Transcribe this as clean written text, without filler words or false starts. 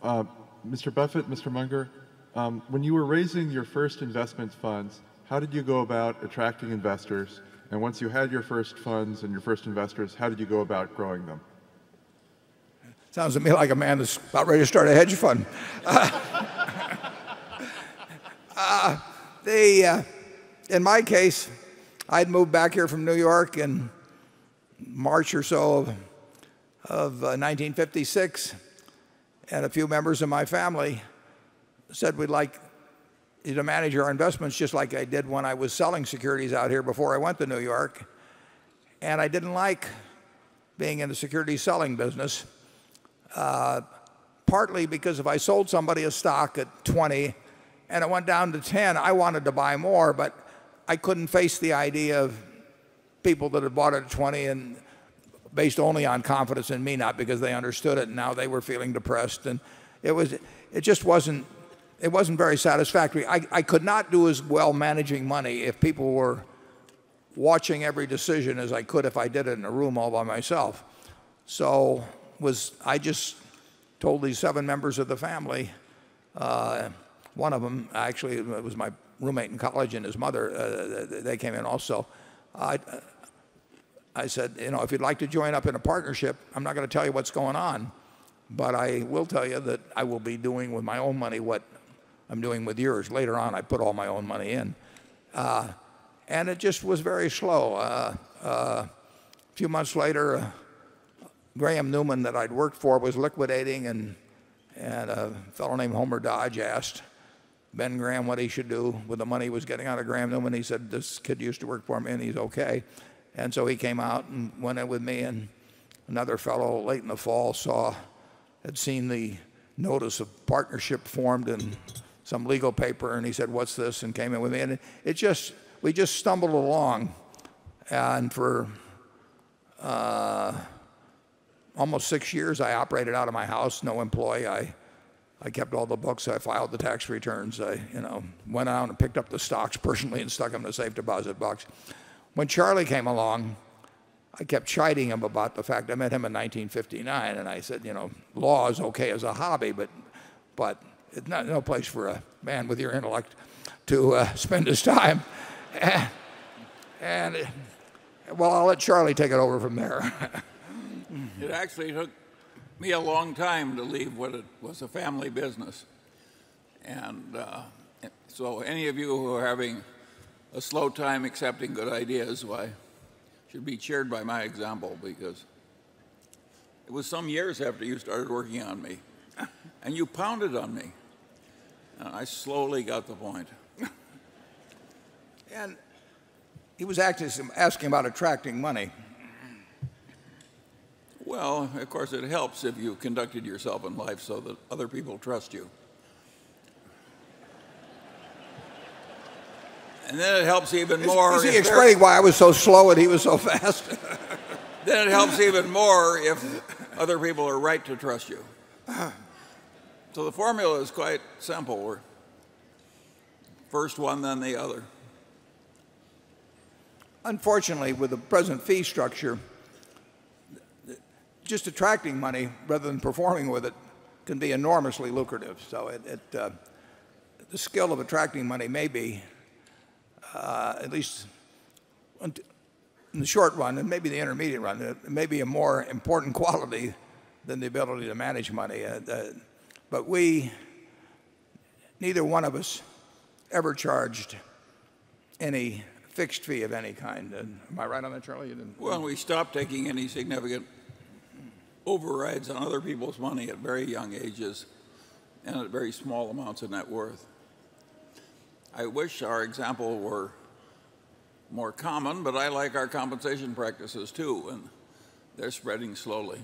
Mr. Buffett, Mr. Munger, when you were raising your first investment funds, how did you go about attracting investors? And once you had your first funds and your first investors, how did you go about growing them? Sounds to me like a man that's about ready to start a hedge fund. In my case, I'd moved back here from New York in March or so of 1956, and a few members of my family said we'd like you to manage our investments just like I did when I was selling securities out here before I went to New York. And I didn't like being in the securities selling business, partly because if I sold somebody a stock at 20 and it went down to 10, I wanted to buy more, but I couldn't face the idea of people that had bought it at 20 and based only on confidence in me, not because they understood it, and now they were feeling depressed. And it just wasn't very satisfactory. I could not do as well managing money if people were watching every decision as I could if I did it in a room all by myself. So I just told these 7 members of the family, one of them actually it was my roommate in college and his mother, they came in also. I said, if you'd like to join up in a partnership, I'm not going to tell you what's going on, but I will tell you that I will be doing with my own money what I'm doing with yours. Later on, I put all my own money in. And it just was very slow. A few months later, Graham Newman that I'd worked for was liquidating, and a fellow named Homer Dodge asked Ben Graham what he should do with the money he was getting out of Graham Newman. He said, this kid used to work for me and he's okay. And so he came out and went in with me, and another fellow late in the fall had seen the notice of partnership formed in some legal paper, and he said, what's this? And came in with me. And we just stumbled along. And for almost 6 years, I operated out of my house, no employee. I kept all the books. I filed the tax returns. I went out and picked up the stocks personally and stuck them in a safe deposit box. When Charlie came along, I kept chiding him about the fact I met him in 1959, and I said, law is okay as a hobby, but it's no place for a man with your intellect to spend his time. Well, I'll let Charlie take it over from there. It actually took me a long time to leave what it was a family business. And so any of you who are having a slow time accepting good ideas, should be cheered by my example, because it was some years after you started working on me, and you pounded on me, and I slowly got the point. And he was asking about attracting money. Well, of course, it helps if you conducted yourself in life so that other people trust you. And then it helps even more. Is he explaining why I was so slow and he was so fast? Then it helps even more if other people are right to trust you. So the formula is quite simple. We're first one, then the other. Unfortunately, with the present fee structure, just attracting money rather than performing with it can be enormously lucrative. So the skill of attracting money may be, at least in the short run, and maybe the intermediate run, it may be a more important quality than the ability to manage money. But neither one of us ever charged any fixed fee of any kind. Am I right on that, Charlie? Well, we stopped taking any significant overrides on other people's money at very young ages and at very small amounts of net worth. I wish our example were more common, but I like our compensation practices too, and they're spreading slowly.